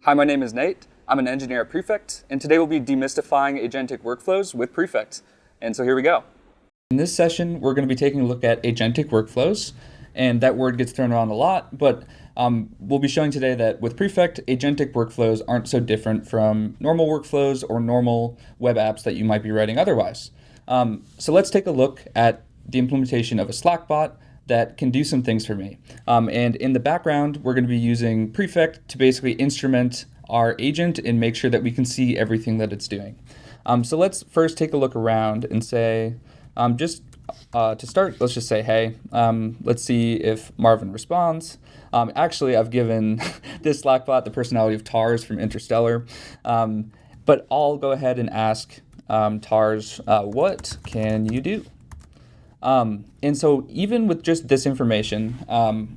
Hi, my name is Nate. I'm an engineer at Prefect, and today we'll be demystifying agentic workflows with Prefect. And so here we go. In this session, we're going to be taking a look at agentic workflows, and that word gets thrown around a lot, but we'll be showing today that with Prefect, agentic workflows aren't so different from normal workflows or normal web apps that you might be writing otherwise. So let's take a look at the implementation of a Slackbot that can do some things for me. And in the background, we're going to be using Prefect to basically instrument our agent and make sure that we can see everything that it's doing. So let's first take a look around and say, to start, let's just say, hey, let's see if Marvin responds. Actually, I've given this Slackbot the personality of Tars from Interstellar, but I'll go ahead and ask Tars, what can you do? And so even with just this information,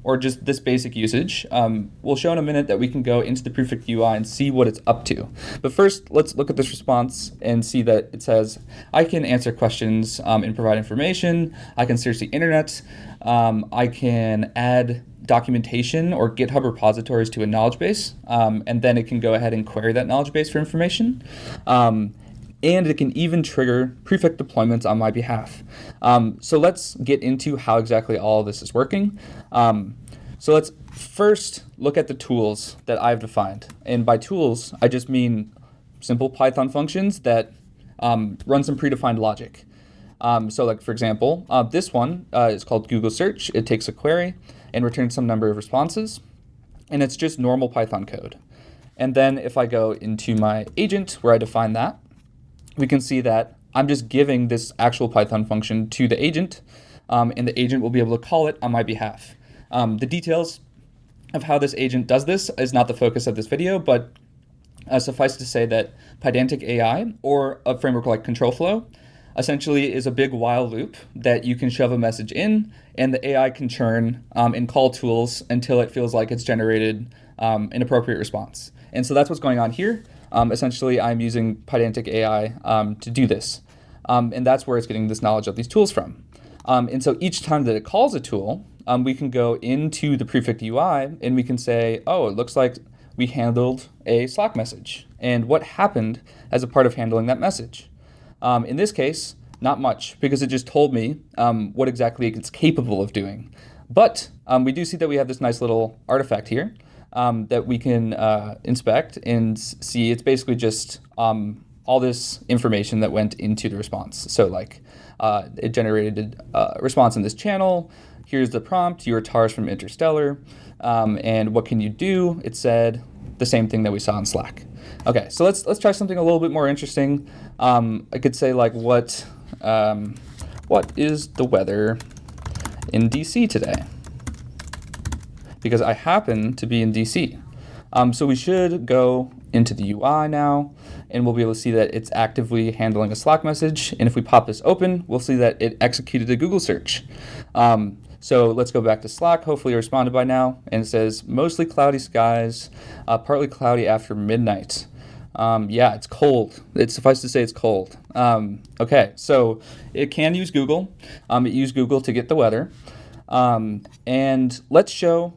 or just this basic usage, we'll show in a minute that we can go into the Prefect UI and see what it's up to. But first, let's look at this response and see that it says, I can answer questions and provide information. I can search the internet. I can add documentation or GitHub repositories to a knowledge base, and then it can go ahead and query that knowledge base for information. And it can even trigger Prefect deployments on my behalf. So let's get into how exactly all of this is working. So let's first look at the tools that I've defined. And by tools, I just mean simple Python functions that run some predefined logic. So like, for example, this one is called Google Search. It takes a query and returns some number of responses. And it's just normal Python code. And then if I go into my agent where I define that, we can see that I'm just giving this actual Python function to the agent, and the agent will be able to call it on my behalf. The details of how this agent does this is not the focus of this video, but suffice to say that Pydantic AI, or a framework like Control essentially is a big while loop that you can shove a message in, and the AI can churn and call tools until it feels like it's generated an appropriate response. And so that's what's going on here. Essentially, I'm using Pydantic AI to do this. And that's where it's getting this knowledge of these tools from. And so each time that it calls a tool, we can go into the Prefect UI and we can say, oh, it looks like we handled a Slack message. And what happened as a part of handling that message? In this case, not much, because it just told me what exactly it's capable of doing. But we do see that we have this nice little artifact here. That we can inspect and see. It's basically just all this information that went into the response. So like it generated a response in this channel. Here's the prompt. You're Tars from Interstellar. And what can you do? It said the same thing that we saw in Slack. Okay, so let's try something a little bit more interesting. I could say like what is the weather in DC today? Because I happen to be in DC. So we should go into the UI now, and we'll be able to see that it's actively handling a Slack message. And if we pop this open, we'll see that it executed a Google search. So let's go back to Slack. Hopefully it responded by now. And it says, mostly cloudy skies, partly cloudy after midnight. Yeah, it's cold. It's suffice to say it's cold. Okay, so it can use Google. It used Google to get the weather. And let's show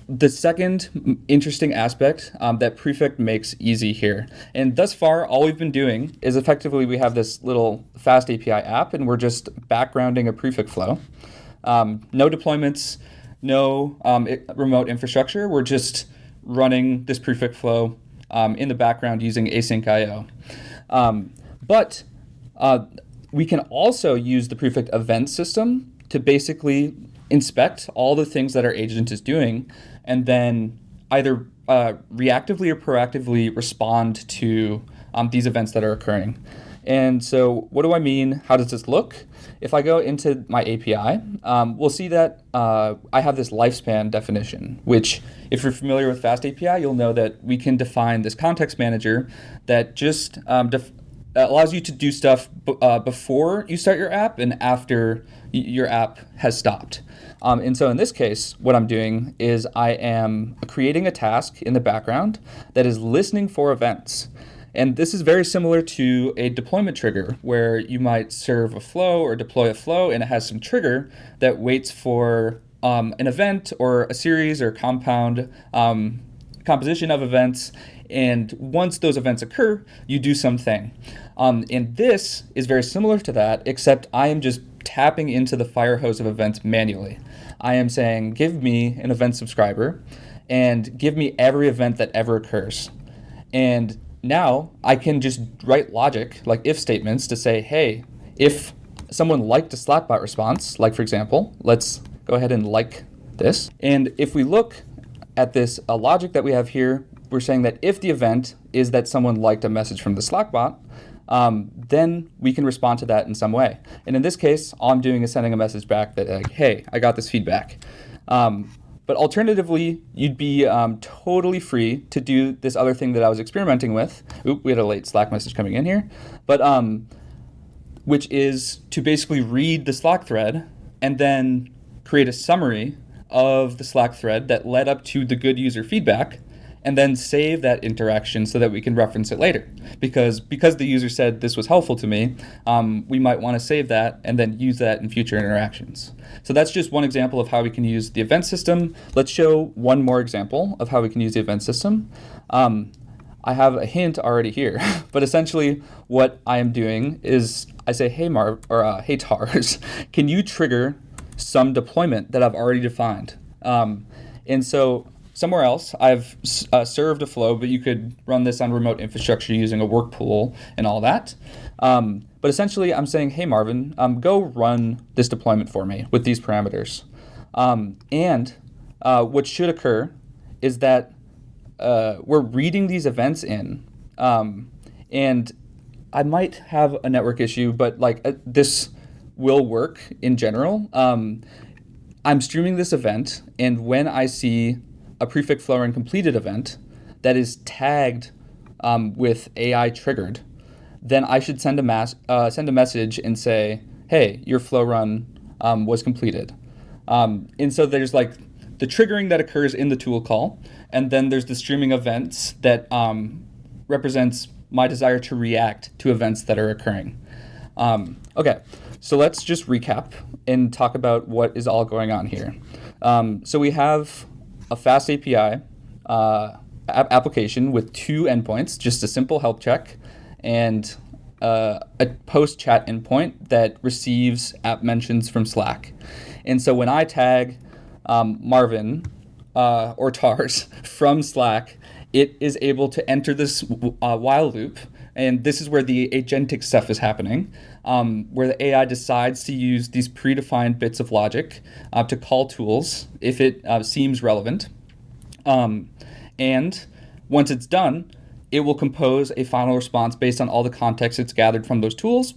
the second interesting aspect that Prefect makes easy here. And thus far, all we've been doing is effectively we have this little fast API app, and we're just backgrounding a Prefect flow. No deployments, no remote infrastructure. We're just running this Prefect flow in the background using async IO. But we can also use the Prefect event system to basically inspect all the things that our agent is doing, and then either reactively or proactively respond to these events that are occurring. And so what do I mean? How does this look? If I go into my API, we'll see that I have this lifespan definition, which if you're familiar with Fast API, you'll know that we can define this context manager that just allows you to do stuff before you start your app and after your app has stopped. And so in this case, what I'm doing is I am creating a task in the background that is listening for events. And this is very similar to a deployment trigger where you might serve a flow or deploy a flow and it has some trigger that waits for an event or a series or compound composition of events, and once those events occur, you do something. And this is very similar to that, except I am just tapping into the fire hose of events manually. I am saying, give me an event subscriber and give me every event that ever occurs. And now I can just write logic, like if statements, to say, hey, if someone liked a Slackbot response, like for example, let's go ahead and like this. And if we look at this logic that we have here, we're saying that if the event is that someone liked a message from the Slackbot, then we can respond to that in some way. And in this case, all I'm doing is sending a message back that, like, hey, I got this feedback. But alternatively, you'd be totally free to do this other thing that I was experimenting with. Oop, we had a late Slack message coming in here. But which is to basically read the Slack thread and then create a summary of the Slack thread that led up to the good user feedback, and then save that interaction so that we can reference it later. Because the user said this was helpful to me, we might want to save that and then use that in future interactions. So that's just one example of how we can use the event system. Let's show one more example of how we can use the event system. I have a hint already here, but essentially what I am doing is I say, hey hey TARS, can you trigger some deployment that I've already defined? And so somewhere else, I've served a flow, but you could run this on remote infrastructure using a work pool and all that. But essentially, I'm saying, hey, Marvin, go run this deployment for me with these parameters. And what should occur is that we're reading these events in. And I might have a network issue, but this will work in general. I'm streaming this event, and when I see a Prefect flow run completed event that is tagged with AI triggered, then I should send a message and say, hey, your flow run was completed. And so there's like the triggering that occurs in the tool call, and then there's the streaming events that represents my desire to react to events that are occurring. Okay, so let's just recap and talk about what is all going on here. So we have a fast API application with two endpoints, just a simple help check and a post chat endpoint that receives app mentions from Slack. And so when I tag Marvin or TARS from Slack, it is able to enter this while loop. And this is where the agentic stuff is happening, where the AI decides to use these predefined bits of logic to call tools if it seems relevant. And once it's done, it will compose a final response based on all the context it's gathered from those tools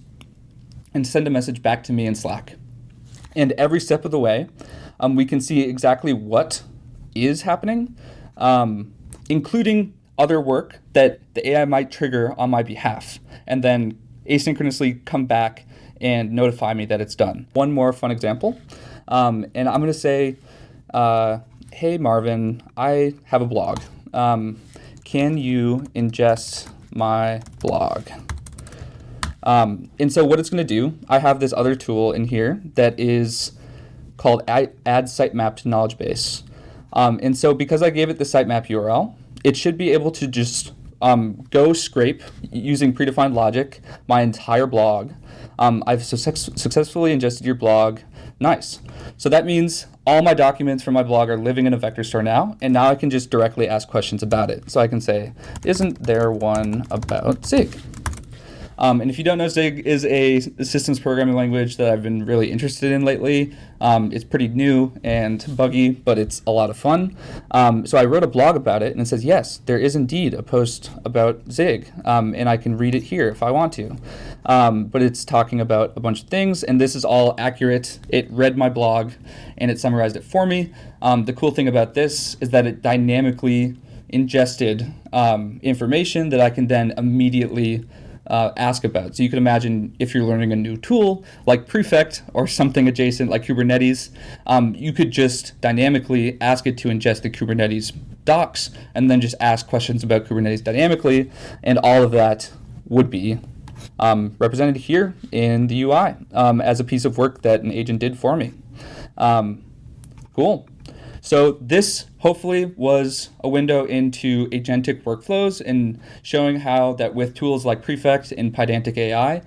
and send a message back to me in Slack. And every step of the way, we can see exactly what is happening, including other work that the AI might trigger on my behalf, and then asynchronously come back and notify me that it's done. One more fun example, and I'm going to say, hey, Marvin, I have a blog. Can you ingest my blog? And so what it's going to do, I have this other tool in here that is called add sitemap to knowledge base. And so because I gave it the sitemap URL, it should be able to just go scrape using predefined logic my entire blog. I've successfully ingested your blog. Nice. So that means all my documents from my blog are living in a vector store now, and now I can just directly ask questions about it. So I can say, isn't there one about Zig? And if you don't know, Zig is a systems programming language that I've been really interested in lately. It's pretty new and buggy, but it's a lot of fun. So I wrote a blog about it, and it says, yes, there is indeed a post about Zig, and I can read it here if I want to. But it's talking about a bunch of things, and this is all accurate. It read my blog, and it summarized it for me. The cool thing about this is that it dynamically ingested information that I can then immediately ask about. So you can imagine if you're learning a new tool like Prefect or something adjacent like Kubernetes, you could just dynamically ask it to ingest the Kubernetes docs and then just ask questions about Kubernetes dynamically, and all of that would be represented here in the UI as a piece of work that an agent did for me. Cool. So this hopefully was a window into agentic workflows and showing how that with tools like Prefect and Pydantic AI,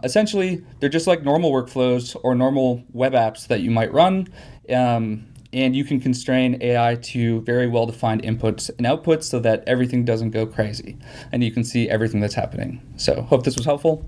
essentially they're just like normal workflows or normal web apps that you might run. And you can constrain AI to very well-defined inputs and outputs so that everything doesn't go crazy and you can see everything that's happening. So hope this was helpful.